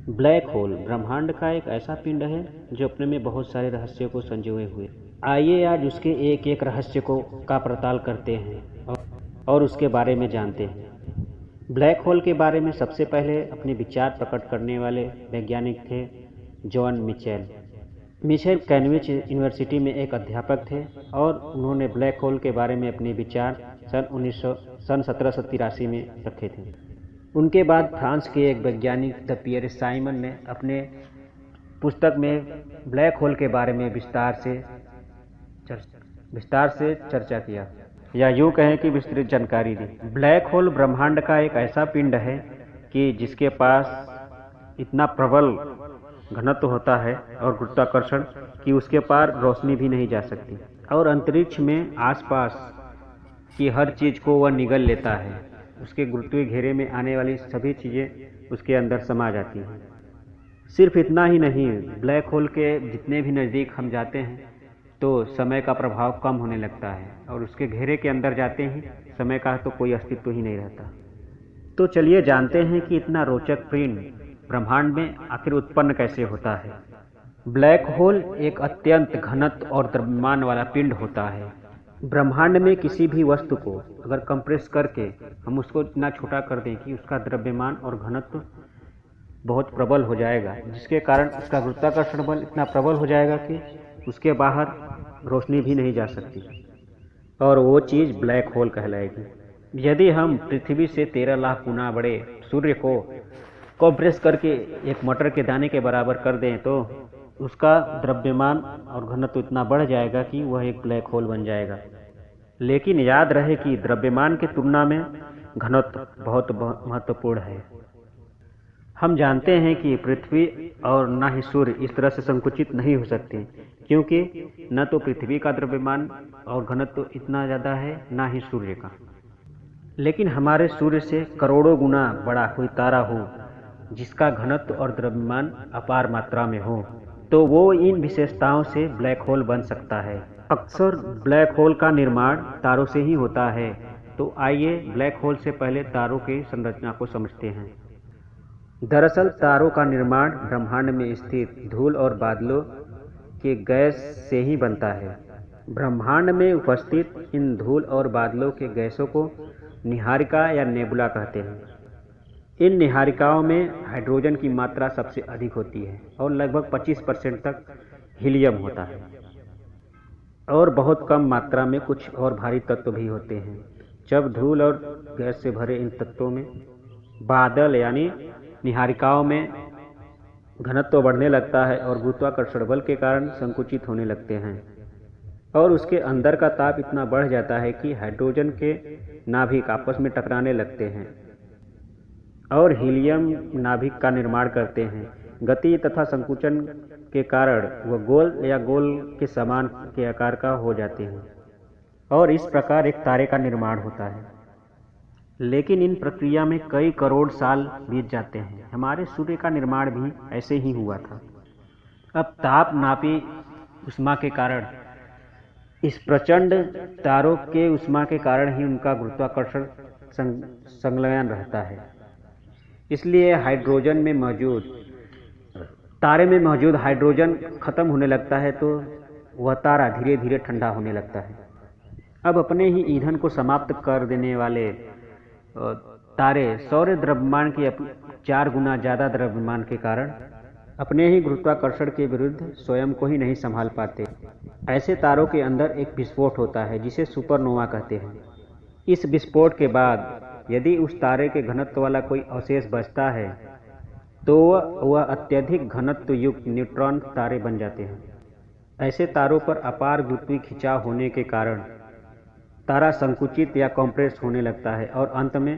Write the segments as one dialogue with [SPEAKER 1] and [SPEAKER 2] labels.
[SPEAKER 1] Black hole ब्रह्मांड का एक ऐसा पिंड है जो अपने में बहुत सारे रहस्यों को संजोए हुए। आइए आज उसके एक एक रहस्य का पड़ताल करते हैं और उसके बारे में जानते हैं। ब्लैक होल के बारे में सबसे पहले अपने विचार प्रकट करने वाले वैज्ञानिक थे John Mitchell. Mitchell Cambridge university में एक अध्यापक थे और उन्होंने ब्लैक होल के बारे में अपने विचार सन 1783 में रखे थे। उनके बाद फ्रांस के एक वैज्ञानिक द पियर साइमन ने अपने पुस्तक में ब्लैक होल के बारे में विस्तार से चर्चा किया, या यूँ कहें कि विस्तृत जानकारी दी। ब्लैक होल ब्रह्मांड का एक ऐसा पिंड है कि जिसके पास इतना प्रबल घनत्व होता है और गुरुत्वाकर्षण कि उसके पार रोशनी भी नहीं जा सकती, और अंतरिक्ष में आसपास की हर चीज़ को वह निगल लेता है। उसके गुरुत्वीय घेरे में आने वाली सभी चीज़ें उसके अंदर समा जाती हैं। सिर्फ इतना ही नहीं, ब्लैक होल के जितने भी नज़दीक हम जाते हैं तो समय का प्रभाव कम होने लगता है, और उसके घेरे के अंदर जाते ही समय का तो कोई अस्तित्व ही नहीं रहता। तो चलिए जानते हैं कि इतना रोचक पिंड ब्रह्मांड में आखिर उत्पन्न कैसे होता है। ब्लैक होल एक अत्यंत घनत्व और द्रव्यमान वाला पिंड होता है। ब्रह्मांड में किसी भी वस्तु को अगर कंप्रेस करके हम उसको इतना छोटा कर दें कि उसका द्रव्यमान और घनत्व बहुत प्रबल हो जाएगा, जिसके कारण उसका गुरुत्वाकर्षण बल इतना प्रबल हो जाएगा कि उसके बाहर रोशनी भी नहीं जा सकती, और वो चीज़ ब्लैक होल कहलाएगी। यदि हम पृथ्वी से 13 लाख गुना बड़े सूर्य को कंप्रेस करके एक मटर के दाने के बराबर कर दें तो उसका द्रव्यमान और घनत्व इतना बढ़ जाएगा कि वह एक ब्लैक होल बन जाएगा। लेकिन याद रहे कि द्रव्यमान की तुलना में घनत्व बहुत महत्वपूर्ण है। हम जानते हैं कि पृथ्वी और न ही सूर्य इस तरह से संकुचित नहीं हो सकते, क्योंकि न तो पृथ्वी का द्रव्यमान और घनत्व इतना ज़्यादा है, न ही सूर्य का। लेकिन हमारे सूर्य से करोड़ों गुना बड़ा कोई तारा हो जिसका घनत्व और द्रव्यमान अपार मात्रा में हो, तो वो इन विशेषताओं से ब्लैक होल बन सकता है। अक्सर ब्लैक होल का निर्माण तारों से ही होता है। तो आइए ब्लैक होल से पहले तारों की संरचना को समझते हैं। दरअसल तारों का निर्माण ब्रह्मांड में स्थित धूल और बादलों के गैस से ही बनता है। ब्रह्मांड में उपस्थित इन धूल और बादलों के गैसों को निहारिका या नेबुला कहते हैं। इन निहारिकाओं में हाइड्रोजन की मात्रा सबसे अधिक होती है और लगभग 25% तक हीलियम होता है, और बहुत कम मात्रा में कुछ और भारी तत्व भी होते हैं। जब धूल और गैस से भरे इन तत्वों में बादल यानी निहारिकाओं में घनत्व बढ़ने लगता है और गुरुत्वाकर्षण बल के कारण संकुचित होने लगते हैं, और उसके अंदर का ताप इतना बढ़ जाता है कि हाइड्रोजन के नाभिक आपस में टकराने लगते हैं और हीलियम नाभिक का निर्माण करते हैं। गति तथा संकुचन के कारण वह गोल या गोल के समान के आकार का हो जाते हैं, और इस प्रकार एक तारे का निर्माण होता है। लेकिन इन प्रक्रिया में कई करोड़ साल बीत जाते हैं। हमारे सूर्य का निर्माण भी ऐसे ही हुआ था। अब ताप नापी ऊष्मा के कारण, इस प्रचंड तारों के ऊष्मा के कारण ही उनका गुरुत्वाकर्षण संलयन रहता है। इसलिए हाइड्रोजन में मौजूद तारे में मौजूद हाइड्रोजन खत्म होने लगता है तो वह तारा धीरे धीरे ठंडा होने लगता है। अब अपने ही ईंधन को समाप्त कर देने वाले तारे सौर द्रव्यमान के 4 गुना ज़्यादा द्रव्यमान के कारण अपने ही गुरुत्वाकर्षण के विरुद्ध स्वयं को ही नहीं संभाल पाते। ऐसे तारों के अंदर एक विस्फोट होता है जिसे सुपरनोवा कहते हैं। इस विस्फोट के बाद यदि उस तारे के घनत्व वाला कोई अवशेष बचता है तो वह अत्यधिक घनत्व युक्त न्यूट्रॉन तारे बन जाते हैं। ऐसे तारों पर अपार गुरुत्वीय खिंचाव होने के कारण तारा संकुचित या कंप्रेस होने लगता है और अंत में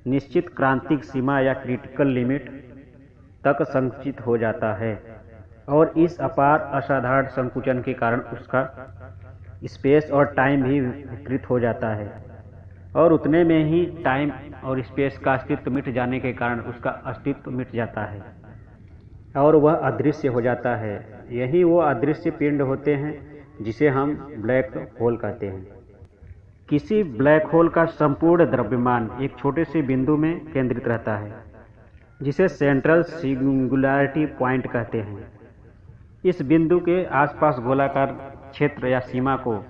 [SPEAKER 1] निश्चित क्रांतिक सीमा या क्रिटिकल लिमिट तक संकुचित हो जाता है, और इस अपार असाधारण संकुचन के कारण उसका स्पेस और टाइम भी विकृत हो जाता है, और उतने में ही टाइम और स्पेस का अस्तित्व मिट जाने के कारण उसका अस्तित्व मिट जाता है और वह अदृश्य हो जाता है। यही वो अदृश्य पिंड होते हैं जिसे हम ब्लैक होल कहते हैं। किसी ब्लैक होल का संपूर्ण द्रव्यमान एक छोटे से बिंदु में केंद्रित रहता है। जिसे सेंट्रल सिंगुलैरिटी पॉइंट कहते हैं। इस बिंदु के आसपास गोलाकार क्षेत्र या सीमा को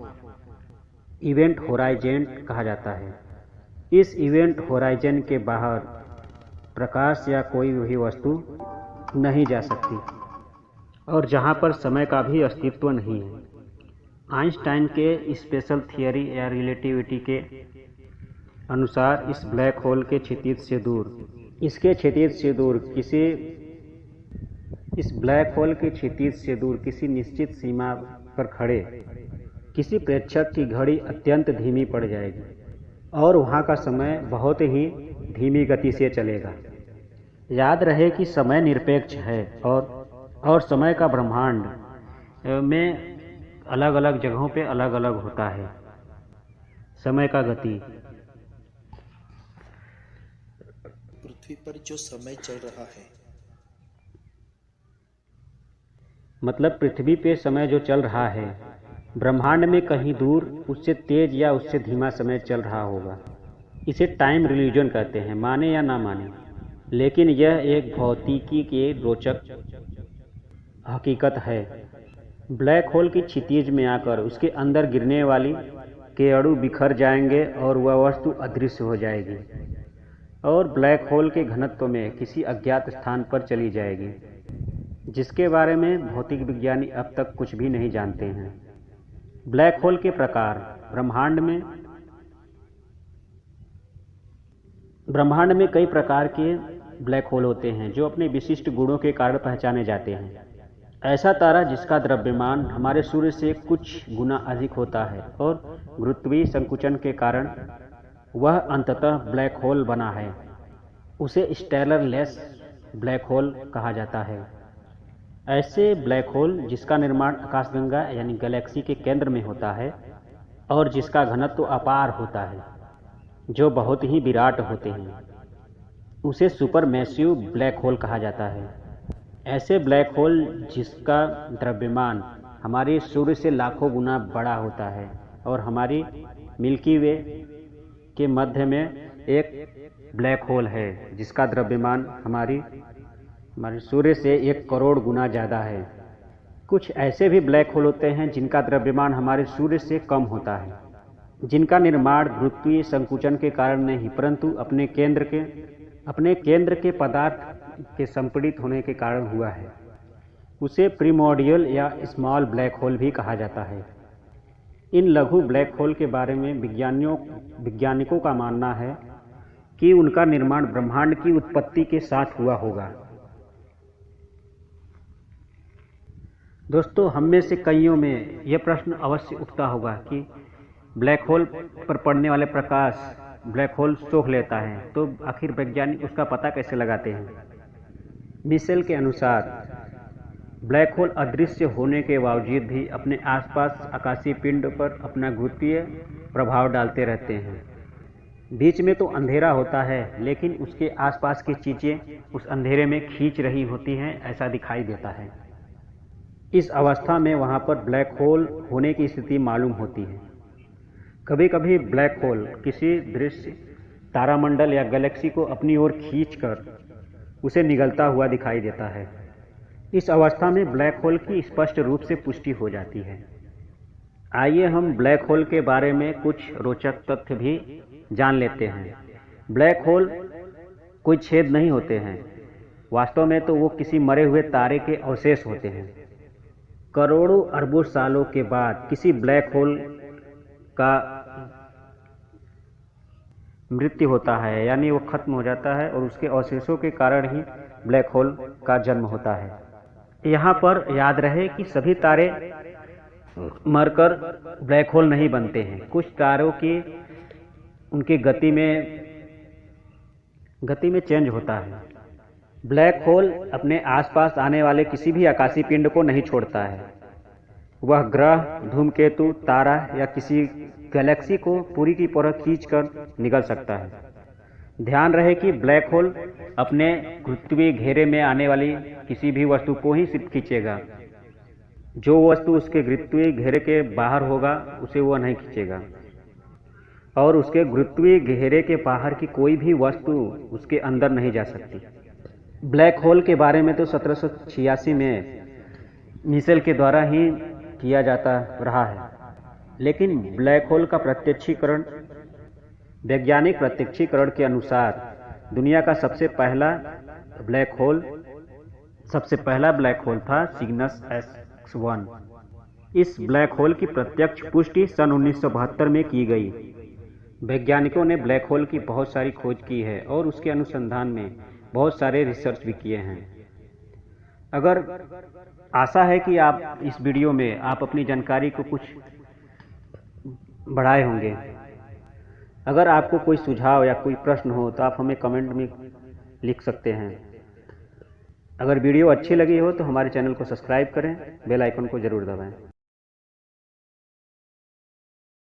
[SPEAKER 1] इवेंट होराइजन कहा जाता है। इस इवेंट होराइजन के बाहर प्रकाश या कोई भी वस्तु नहीं जा सकती और जहां पर समय का भी अस्तित्व नहीं है। आइंस्टाइन के स्पेशल थियरी या रिलेटिविटी के अनुसार इस ब्लैक होल के क्षितिज से दूर इस ब्लैक होल के क्षितिज से दूर किसी निश्चित सीमा पर खड़े किसी प्रेक्षक की घड़ी अत्यंत धीमी पड़ जाएगी और वहाँ का समय बहुत ही धीमी गति से चलेगा। याद रहे कि समय निरपेक्ष है और समय का ब्रह्मांड में अलग अलग जगहों पे अलग अलग होता है। समय का गति
[SPEAKER 2] पृथ्वी पर जो समय चल रहा है,
[SPEAKER 1] मतलब पृथ्वी पे समय जो चल रहा है, ब्रह्मांड में कहीं दूर उससे तेज या उससे धीमा समय चल रहा होगा। इसे टाइम रिलीजन कहते हैं, माने या ना माने, लेकिन यह एक भौतिकी के रोचक हकीकत है। ब्लैक होल की क्षितिज में आकर उसके अंदर गिरने वाली के अणु बिखर जाएंगे और वह वस्तु अदृश्य हो जाएगी और ब्लैक होल के घनत्व में किसी अज्ञात स्थान पर चली जाएगी, जिसके बारे में भौतिक विज्ञानी अब तक कुछ भी नहीं जानते हैं। ब्लैक होल के प्रकार ब्रह्मांड में कई प्रकार के ब्लैक होल होते हैं जो अपने विशिष्ट गुणों के कारण पहचाने जाते हैं। ऐसा तारा जिसका द्रव्यमान हमारे सूर्य से कुछ गुना अधिक होता है और गुरुत्वीय संकुचन के कारण वह अंततः ब्लैक होल बना है, उसे स्टेलर लेस ब्लैक होल कहा जाता है। ऐसे ब्लैक होल जिसका निर्माण आकाशगंगा यानी गैलेक्सी के केंद्र में होता है और जिसका घनत्व अपार होता है, जो बहुत ही विराट होते हैं, उसे सुपरमैसिव ब्लैक होल कहा जाता है। ऐसे ब्लैक होल जिसका द्रव्यमान हमारे सूर्य से लाखों गुना बड़ा होता है और हमारी मिल्की वे के मध्य में एक ब्लैक होल है जिसका द्रव्यमान हमारे सूर्य से 1 करोड़ गुना ज़्यादा है। कुछ ऐसे भी ब्लैक होल होते हैं जिनका द्रव्यमान हमारे सूर्य से कम होता है, जिनका निर्माण गुरुत्वीय संकुचन के कारण नहीं परंतु अपने केंद्र के पदार्थ के संपीड़ित होने के कारण हुआ है। उसे प्रिमोर्डियल या स्मॉल ब्लैक होल भी कहा जाता है। इन लघु ब्लैक होल के बारे में वैज्ञानिकों का मानना है कि उनका निर्माण ब्रह्मांड की उत्पत्ति के साथ हुआ होगा। दोस्तों, हम में से कईयों में यह प्रश्न अवश्य उठता होगा कि ब्लैक होल पर पड़ने वाले प्रकाश ब्लैक होल सोख लेता है, तो आखिर वैज्ञानिक उसका पता कैसे लगाते हैं। मिशेल के अनुसार ब्लैक होल अदृश्य होने के बावजूद भी अपने आसपास आकाशीय पिंड पर अपना गुरुत्वीय प्रभाव डालते रहते हैं। बीच में तो अंधेरा होता है लेकिन उसके आसपास की चीज़ें उस अंधेरे में खींच रही होती हैं, ऐसा दिखाई देता है। इस अवस्था में वहाँ पर ब्लैक होल होने की स्थिति मालूम होती है। कभी कभी ब्लैक होल किसी दृश्य तारामंडल या गैलेक्सी को अपनी ओर खींचकर उसे निगलता हुआ दिखाई देता है। इस अवस्था में ब्लैक होल की स्पष्ट रूप से पुष्टि हो जाती है। आइए हम ब्लैक होल के बारे में कुछ रोचक तथ्य भी जान लेते हैं। ब्लैक होल कोई छेद नहीं होते हैं, वास्तव में तो वो किसी मरे हुए तारे के अवशेष होते हैं। करोड़ों अरबों सालों के बाद किसी ब्लैक होल का मृत्यु होता है, यानी वो खत्म हो जाता है और उसके अवशेषों के कारण ही ब्लैक होल का जन्म होता है। यहाँ पर याद रहे कि सभी तारे मरकर ब्लैक होल नहीं बनते हैं। कुछ तारों की उनकी गति में चेंज होता है। ब्लैक होल अपने आसपास आने वाले किसी भी आकाशीय पिंड को नहीं छोड़ता है। वह ग्रह, धूमकेतु, तारा या किसी गैलेक्सी को पूरी की पूरा खींचकर निगल सकता है। ध्यान रहे कि ब्लैक होल अपने गुरुत्वीय घेरे में आने वाली किसी भी वस्तु को ही सिर्फ खींचेगा। जो वस्तु उसके गुरुत्वीय घेरे के बाहर होगा उसे वह नहीं खींचेगा, और उसके गुरुत्वीय घेरे के बाहर की कोई भी वस्तु उसके अंदर नहीं जा सकती। ब्लैक होल के बारे में तो 1786 में मिशेल के द्वारा ही किया जाता रहा है, लेकिन ब्लैक होल का प्रत्यक्षीकरण, वैज्ञानिक प्रत्यक्षीकरण के अनुसार दुनिया का सबसे पहला ब्लैक होल था सिग्नस X1। इस ब्लैक होल की प्रत्यक्ष पुष्टि सन 1972 में की गई। वैज्ञानिकों ने ब्लैक होल की बहुत सारी खोज की है और उसके अनुसंधान में बहुत सारे रिसर्च भी किए हैं। अगर आशा है कि आप इस वीडियो में आप अपनी जानकारी को कुछ बढ़ाए होंगे। अगर आपको कोई सुझाव या कोई प्रश्न हो तो आप हमें कमेंट में लिख सकते हैं। अगर वीडियो अच्छी लगी हो तो हमारे चैनल को सब्सक्राइब करें, बेल आइकन को ज़रूर दबाएं।